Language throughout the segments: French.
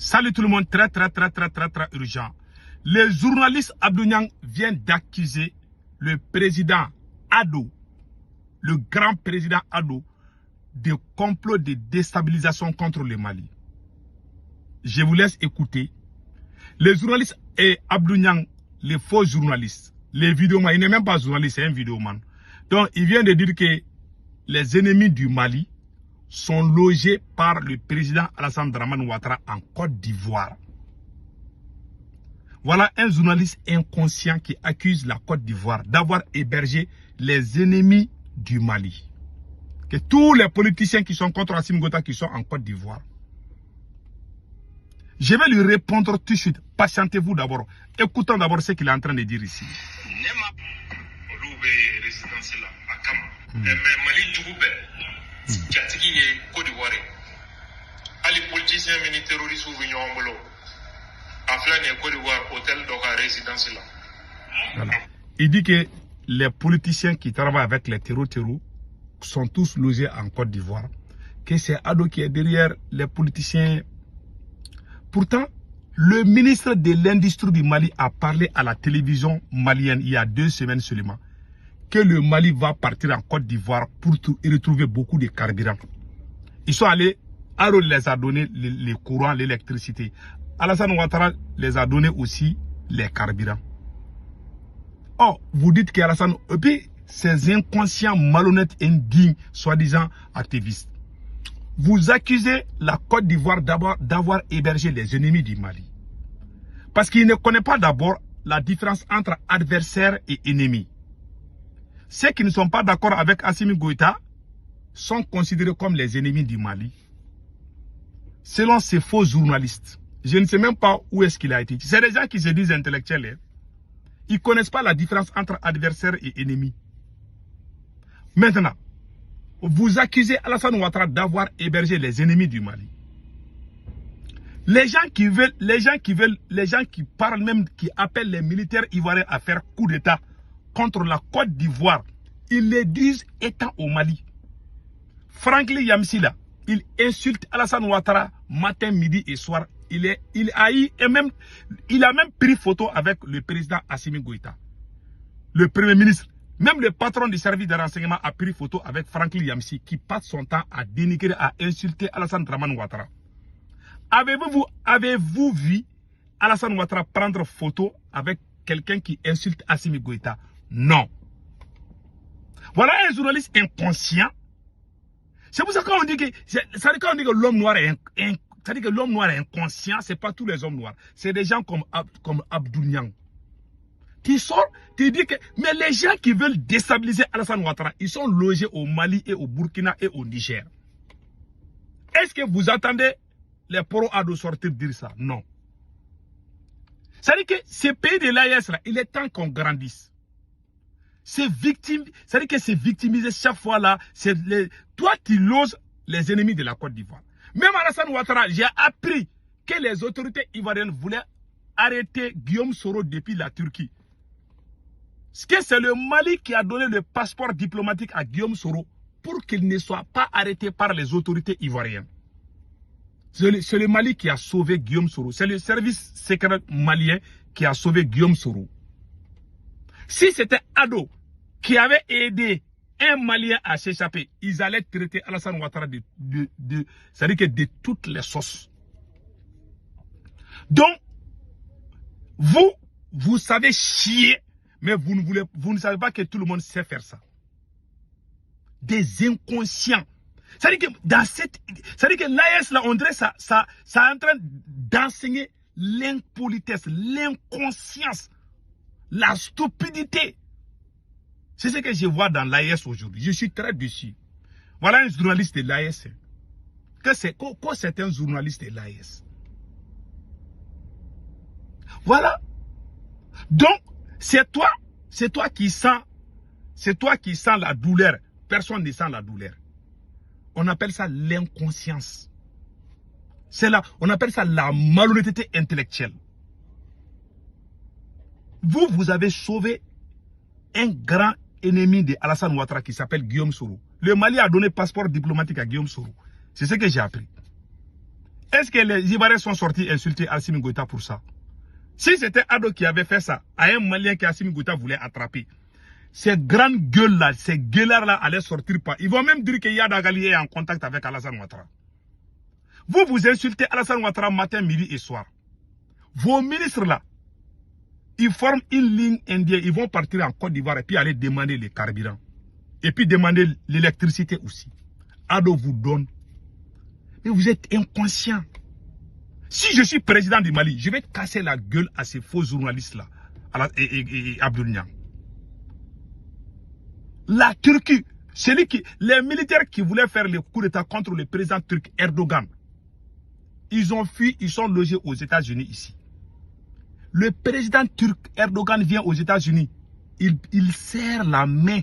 Salut tout le monde, très urgent. Le journaliste Abdou Niang vient d'accuser le président Ado, le grand président Ado, de complot de déstabilisation contre le Mali. Je vous laisse écouter. Le journaliste et Abdou Niang, les faux journalistes, les vidéomans, il n'est même pas journaliste, c'est un vidéoman. Donc il vient de dire que les ennemis du Mali sont logés par le président Alassane Dramane Ouattara en Côte d'Ivoire. Voilà un journaliste inconscient qui accuse la Côte d'Ivoire d'avoir hébergé les ennemis du Mali. Que tous les politiciens qui sont contre Assimi Goïta qui sont en Côte d'Ivoire. Je vais lui répondre tout de suite. Patientez-vous d'abord. Écoutons d'abord ce qu'il est en train de dire ici. Voilà. Il dit que les politiciens qui travaillent avec les terreaux sont tous logés en Côte d'Ivoire. Que c'est Ado qui est derrière les politiciens. Pourtant, le ministre de l'Industrie du Mali a parlé à la télévision malienne il y a 2 semaines seulement que le Mali va partir en Côte d'Ivoire pour retrouver beaucoup de carburant. Ils sont allés, Ado les a donné les courants, l'électricité. Alassane Ouattara les a donné aussi les carburants. Oh, vous dites qu'Alassane, et puis ces inconscients, malhonnêtes, indignes, soi-disant activistes, vous accusez la Côte d'Ivoire d'avoir hébergé les ennemis du Mali. Parce qu'ils ne connaissent pas d'abord la différence entre adversaire et ennemi. Ceux qui ne sont pas d'accord avec Assimi Goïta sont considérés comme les ennemis du Mali. Selon ces faux journalistes, je ne sais même pas où est-ce qu'il a été. C'est des gens qui se disent intellectuels. Hein. Ils ne connaissent pas la différence entre adversaire et ennemi. Maintenant, vous accusez Alassane Ouattara d'avoir hébergé les ennemis du Mali. Les gens qui parlent même, qui appellent les militaires ivoiriens à faire coup d'État contre la Côte d'Ivoire, ils les disent étant au Mali. Franklin Yamsila, il insulte Alassane Ouattara matin, midi et soir. Il a même pris photo avec le président Assimi Goïta, le premier ministre. Même le patron du service de renseignement a pris photo avec Franklin Yamsi qui passe son temps à dénigrer, à insulter Alassane Dramane Ouattara. Avez-vous vu Alassane Ouattara prendre photo avec quelqu'un qui insulte Assimi Goïta? Non. Voilà un journaliste inconscient. C'est pour ça qu'on dit que l'homme noir est c'est-à-dire que l'homme noir est inconscient, ce n'est pas tous les hommes noirs. C'est des gens comme Abdou Niang. Qui sort, qui dit que mais les gens qui veulent déstabiliser Alassane Ouattara, ils sont logés au Mali et au Burkina et au Niger. Est-ce que vous attendez les pro-Ado sortir dire ça? Non. C'est-à-dire que ces pays de l'AES là, il est temps qu'on grandisse. C'est victime, c'est-à-dire que c'est victimisé chaque fois là. Toi tu loges les ennemis de la Côte d'Ivoire. Même Alassane Ouattara, j'ai appris que les autorités ivoiriennes voulaient arrêter Guillaume Soro depuis la Turquie. C'est le Mali qui a donné le passeport diplomatique à Guillaume Soro pour qu'il ne soit pas arrêté par les autorités ivoiriennes. C'est le Mali qui a sauvé Guillaume Soro. C'est le service secret malien qui a sauvé Guillaume Soro. Si c'était Ado qui avait aidé un Malien à s'échapper, ils allaient traiter Alassane Ouattara c'est-à-dire que de toutes les sauces. Donc, vous savez chier, mais vous ne savez pas que tout le monde sait faire ça. Des inconscients. C'est-à-dire que l'AES, là, on dirait ça est en train d'enseigner l'impolitesse, l'inconscience, la stupidité. C'est ce que je vois dans l'AES aujourd'hui. Je suis très déçu. Voilà un journaliste de l'AES. Quoi c'est un journaliste de l'AES? Voilà. Donc, c'est toi qui sens la douleur. Personne ne sent la douleur. On appelle ça l'inconscience. On appelle ça la malhonnêteté intellectuelle. Vous avez sauvé un grand ennemi de Alassane Ouattara qui s'appelle Guillaume Soro. Le Mali a donné passeport diplomatique à Guillaume Soro. C'est ce que j'ai appris. Est-ce que les Ivoiriens sont sortis insulter Assimi Goïta pour ça? Si c'était Ado qui avait fait ça, à un Malien qu'Assimi Goïta voulait attraper, ces grandes gueules-là, ces gueulards-là allaient sortir pas. Ils vont même dire que Yad Agali est en contact avec Alassane Ouattara. Vous insultez Alassane Ouattara matin, midi et soir. Vos ministres-là, ils forment une ligne indienne. Ils vont partir en Côte d'Ivoire et puis aller demander les carburants. Et puis demander l'électricité aussi. Ado vous donne. Mais vous êtes inconscient. Si je suis président du Mali, je vais casser la gueule à ces faux journalistes-là. Et Abdou Niang. La Turquie, les militaires qui voulaient faire le coup d'État contre le président turc Erdogan, ils ont fui, ils sont logés aux États-Unis ici. Le président turc Erdogan vient aux États-Unis. Il serre la main.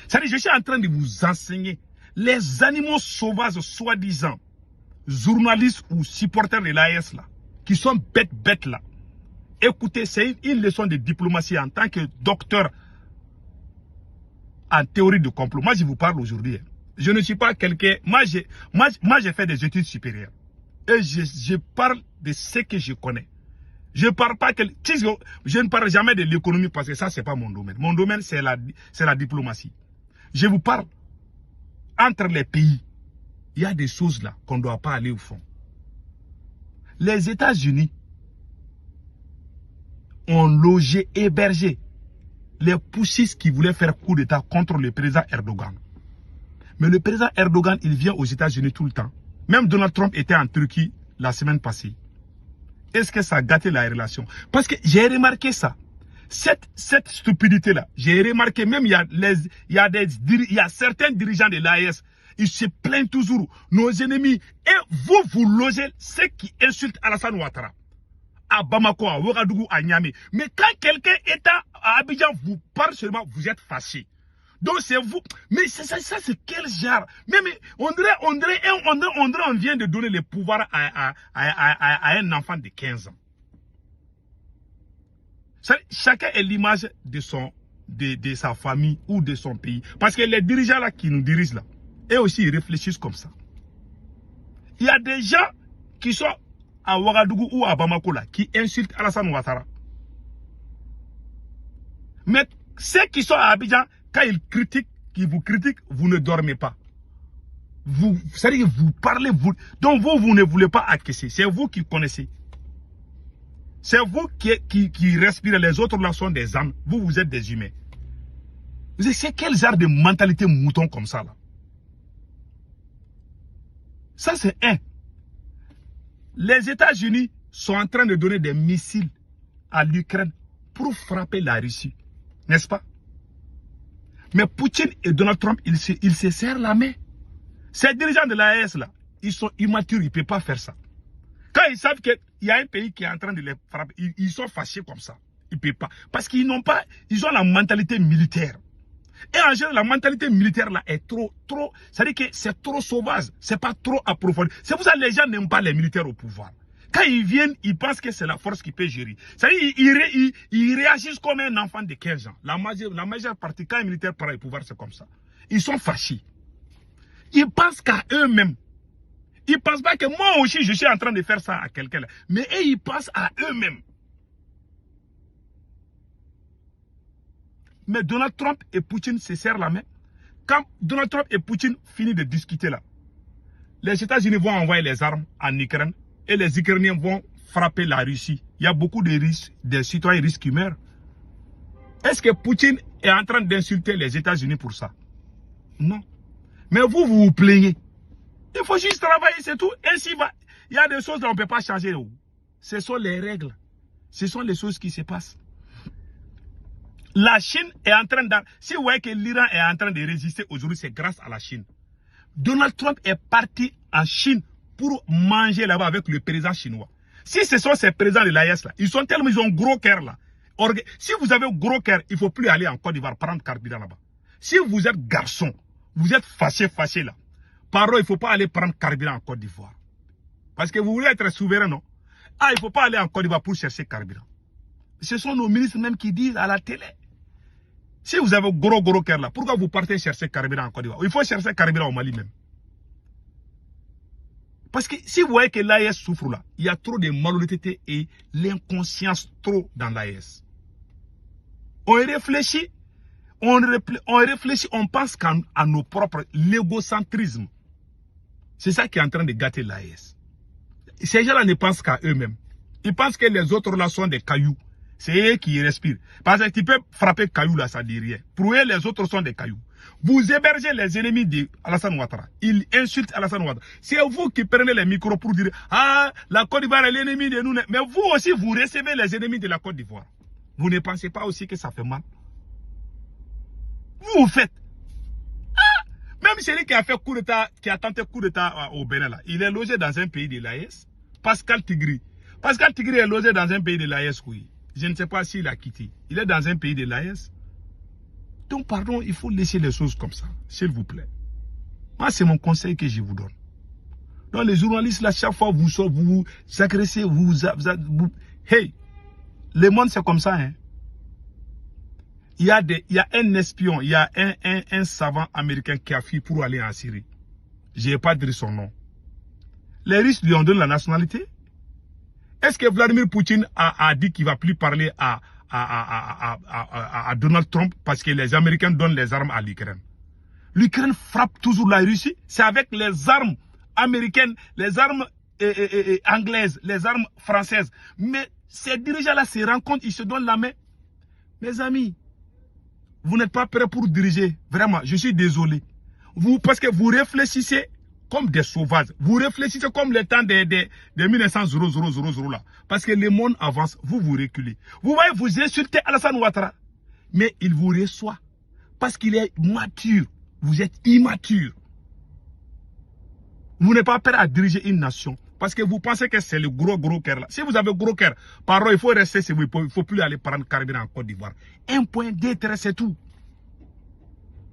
C'est-à-dire, je suis en train de vous enseigner les animaux sauvages, soi-disant, journalistes ou supporters de l'AES là, qui sont bêtes là. Écoutez, c'est une leçon de diplomatie en tant que docteur en théorie de complot. Moi, je vous parle aujourd'hui. Je ne suis pas quelqu'un... Moi, j'ai fait des études supérieures. Et je parle de ce que je connais. Je ne parle jamais de l'économie parce que ça, ce n'est pas mon domaine. Mon domaine, c'est la diplomatie. Je vous parle. Entre les pays, il y a des choses là qu'on ne doit pas aller au fond. Les États-Unis ont logé, hébergé les poussistes qui voulaient faire coup d'État contre le président Erdogan. Mais le président Erdogan, il vient aux États-Unis tout le temps. Même Donald Trump était en Turquie la semaine passée. Est-ce que ça a gâté la relation? Parce que j'ai remarqué ça. Cette stupidité-là, j'ai remarqué même il y a certains dirigeants de l'AES, ils se plaignent toujours, nos ennemis. Et vous logez ceux qui insultent Alassane Ouattara. À Bamako, à Ouagadougou, à Niamey. Mais quand quelqu'un est à Abidjan, vous parle seulement, vous êtes fâché. Donc c'est vous. Mais ça c'est quel genre? Mais on vient de donner le pouvoir à un enfant de 15 ans. Chacun est l'image de sa famille ou de son pays. Parce que les dirigeants là qui nous dirigent là, eux aussi ils réfléchissent comme ça. Il y a des gens qui sont à Ouagadougou ou à Bamako là, qui insultent Alassane Ouattara. Mais ceux qui sont à Abidjan, quand ils critiquent, vous ne dormez pas. C'est-à-dire que vous parlez, donc vous ne voulez pas acquiescer. C'est vous qui connaissez. C'est vous qui respirez, les autres là sont des âmes. Vous êtes des humains. C'est quel genre de mentalité mouton comme ça là? Ça c'est un. Les États-Unis sont en train de donner des missiles à l'Ukraine pour frapper la Russie. N'est-ce pas? Mais Poutine et Donald Trump, ils se serrent la main. Ces dirigeants de l'AES là, ils sont immatures, ils ne peuvent pas faire ça. Quand ils savent qu'il y a un pays qui est en train de les frapper, ils sont fâchés comme ça. Ils ne peuvent pas. Parce qu'ils n'ont pas, ils ont la mentalité militaire. Et en général, la mentalité militaire là est trop, c'est-à-dire que c'est trop sauvage, c'est pas trop approfondi. C'est pour ça que les gens n'aiment pas les militaires au pouvoir. Quand ils viennent, ils pensent que c'est la force qui peut gérer. C'est-à-dire ils réagissent comme un enfant de 15 ans. La majeure partie, quand les militaires prennent le pouvoir, c'est comme ça. Ils sont fâchés. Ils pensent qu'à eux-mêmes. Ils ne pensent pas que moi aussi, je suis en train de faire ça à quelqu'un. Mais eux, ils pensent à eux-mêmes. Mais Donald Trump et Poutine se serrent la main. Quand Donald Trump et Poutine finissent de discuter là, les États-Unis vont envoyer les armes en Ukraine et les Ukrainiens vont frapper la Russie. Il y a beaucoup de citoyens russes qui meurent. Est-ce que Poutine est en train d'insulter les États-Unis pour ça? Non. Mais vous plaignez. Il faut juste travailler, c'est tout. Ainsi va. Il y a des choses qu'on ne peut pas changer. Ce sont les règles. Ce sont les choses qui se passent. La Chine est en train de... Si vous voyez que l'Iran est en train de résister aujourd'hui, c'est grâce à la Chine. Donald Trump est parti en Chine pour manger là-bas avec le président chinois. Si ce sont ces présidents de l'AES là, ils ont gros cœur là. Si vous avez gros cœur, il ne faut plus aller en Côte d'Ivoire prendre carburant là-bas. Si vous êtes garçon, vous êtes fâché là. Par contre, il ne faut pas aller prendre carburant en Côte d'Ivoire. Parce que vous voulez être souverain, non? Ah, il ne faut pas aller en Côte d'Ivoire pour chercher carburant. Ce sont nos ministres même qui disent à la télé. Si vous avez gros cœur là, pourquoi vous partez chercher carburant en Côte d'Ivoire? Il faut chercher carburant au Mali même. Parce que si vous voyez que l'AES souffre là, il y a trop de malhonnêteté et l'inconscience trop dans l'AES. On réfléchit, on pense qu'à nos propres, l'égocentrisme. C'est ça qui est en train de gâter l'AES. Ces gens-là ne pensent qu'à eux-mêmes. Ils pensent que les autres là sont des cailloux. C'est eux qui respirent. Parce que tu peux frapper caillou là, ça ne dit rien. Pour eux, les autres sont des cailloux. Vous hébergez les ennemis d'Alassane Ouattara. Ils insultent Alassane Ouattara. C'est vous qui prenez les micros pour dire « Ah, la Côte d'Ivoire est l'ennemi de nous. » Mais vous aussi, vous recevez les ennemis de la Côte d'Ivoire. Vous ne pensez pas aussi que ça fait mal? Vous faites. Ah, même celui qui a fait coup d'État, qui a tenté coup d'État au Bénin, là, il est logé dans un pays de l'AES. Pascal Tigri. Pascal Tigri est logé dans un pays de l'AES, oui. Je ne sais pas s'il a quitté. Il est dans un pays de l'AES. Donc, pardon, il faut laisser les choses comme ça, s'il vous plaît. Moi, c'est mon conseil que je vous donne. Donc, les journalistes, là, chaque fois, vous agressez, hey, le monde, c'est comme ça, hein. Il y a un espion, il y a un savant américain qui a fui pour aller en Syrie. Je n'ai pas dit son nom. Les Russes lui ont donné la nationalité. Est-ce que Vladimir Poutine a dit qu'il ne va plus parler à Donald Trump parce que les Américains donnent les armes à l'Ukraine? L'Ukraine frappe toujours la Russie. C'est avec les armes américaines, les armes anglaises, les armes françaises. Mais ces dirigeants-là se rencontrent, ils se donnent la main. Mes amis, vous n'êtes pas prêts pour diriger. Vraiment, je suis désolé. Parce que vous réfléchissez comme des sauvages. Vous réfléchissez comme le temps de 1900 là. Parce que le monde avance, vous reculez. Vous voyez, vous insultez Alassane Ouattara. Mais il vous reçoit. Parce qu'il est mature. Vous êtes immature. Vous n'êtes pas prêt à diriger une nation. Parce que vous pensez que c'est le gros cœur là. Si vous avez gros cœur, pardon, il faut rester chez vous. Il ne faut plus aller prendre carburant en Côte d'Ivoire. Un point d'intérêt, c'est tout.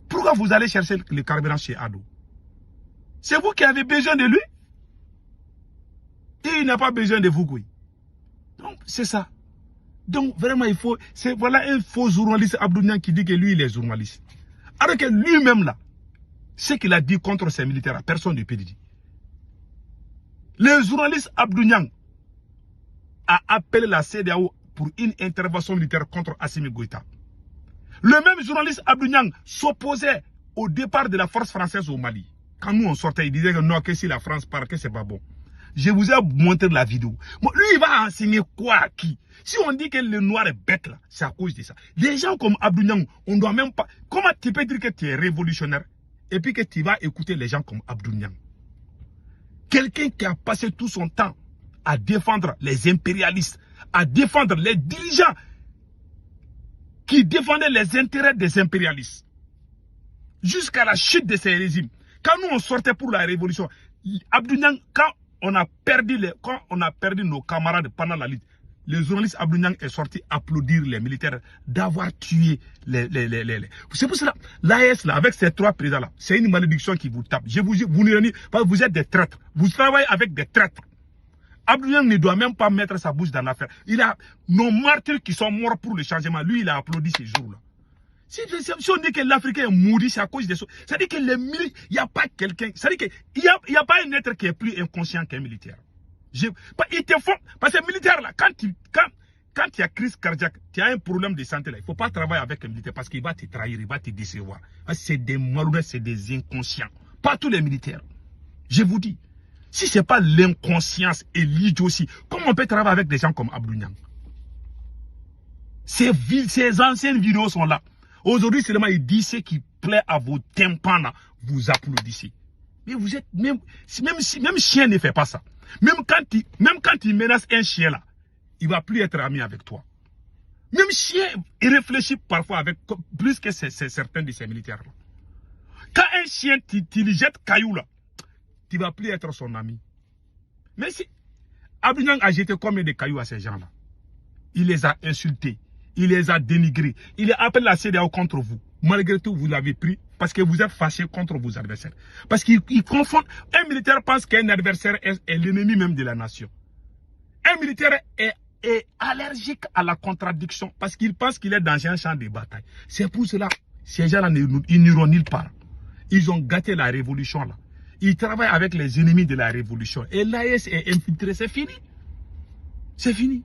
Pourquoi vous allez chercher le carburant chez Ado? C'est vous qui avez besoin de lui. Et il n'a pas besoin de vous. Donc, c'est ça. Donc, vraiment, il faut... Voilà un faux journaliste Abdou qui dit que lui, il est journaliste. Alors que lui-même, là, ce qu'il a dit contre ces militaires, personne ne peut dire. Le journaliste Abdou Niang a appelé la CEDEAO pour une intervention militaire contre Assimi Goïta. Le même journaliste Abdou Niang s'opposait au départ de la force française au Mali. Quand nous on sortait, il disait que non, que si la France part, que c'est pas bon. Je vous ai montré la vidéo. Bon, lui, il va enseigner quoi à qui? Si on dit que le noir est bête là, c'est à cause de ça. Les gens comme Abdou Niang, on doit même pas... Comment tu peux dire que tu es révolutionnaire et puis que tu vas écouter les gens comme Abdou Niang? Quelqu'un qui a passé tout son temps à défendre les impérialistes, à défendre les dirigeants qui défendaient les intérêts des impérialistes. Jusqu'à la chute de ces régimes. Quand nous on sortait pour la révolution, Abdou Niang, quand on a perdu nos camarades pendant la lutte, le journaliste Abdou Niang est sorti applaudir les militaires d'avoir tué les. C'est pour cela, l'AES, avec ces trois présidents-là, c'est une malédiction qui vous tape. Je vous dis, vous êtes des traîtres. Vous travaillez avec des traîtres. Abdou Niang ne doit même pas mettre sa bouche dans l'affaire. Il a nos martyrs qui sont morts pour le changement. Lui, il a applaudi ces jours-là. Si on dit que l'Africain est maudit, c'est à cause des choses. C'est-à-dire que les militaires, il n'y a pas quelqu'un. C'est-à-dire qu'il n'y a pas un être qui est plus inconscient qu'un militaire. Ils te font. Parce que militaire, là, quand il y a crise cardiaque, tu as un problème de santé, là, il ne faut pas travailler avec un militaire parce qu'il va te trahir, il va te décevoir. C'est des malhonnêtes, c'est des inconscients. Pas tous les militaires. Je vous dis. Si ce n'est pas l'inconscience et l'idiotie, comment on peut travailler avec des gens comme Abdou Niang? Ces anciennes vidéos sont là. Aujourd'hui, seulement il dit ce qui plaît à vos tympans, là, vous applaudissez. Mais vous êtes, même chien ne fait pas ça. Même quand il menace un chien là, il ne va plus être ami avec toi. Même chien, il réfléchit parfois avec plus que certains de ces militaires là. Quand un chien, tu lui jettes caillou là, tu ne vas plus être son ami. Mais si Abdou Niang a jeté combien de cailloux à ces gens-là? Il les a insultés, il les a dénigrés, il a appelé la CEDEAO contre vous. Malgré tout, vous l'avez pris parce que vous êtes fâché contre vos adversaires. Parce qu'ils confondent. Un militaire pense qu'un adversaire est l'ennemi même de la nation. Un militaire est allergique à la contradiction parce qu'il pense qu'il est dans un champ de bataille. C'est pour cela, ces gens-là, ils n'iront nulle part. Ils ont gâté la révolution là. Il travaille avec les ennemis de la révolution. Et l'AES est infiltré, c'est fini. C'est fini.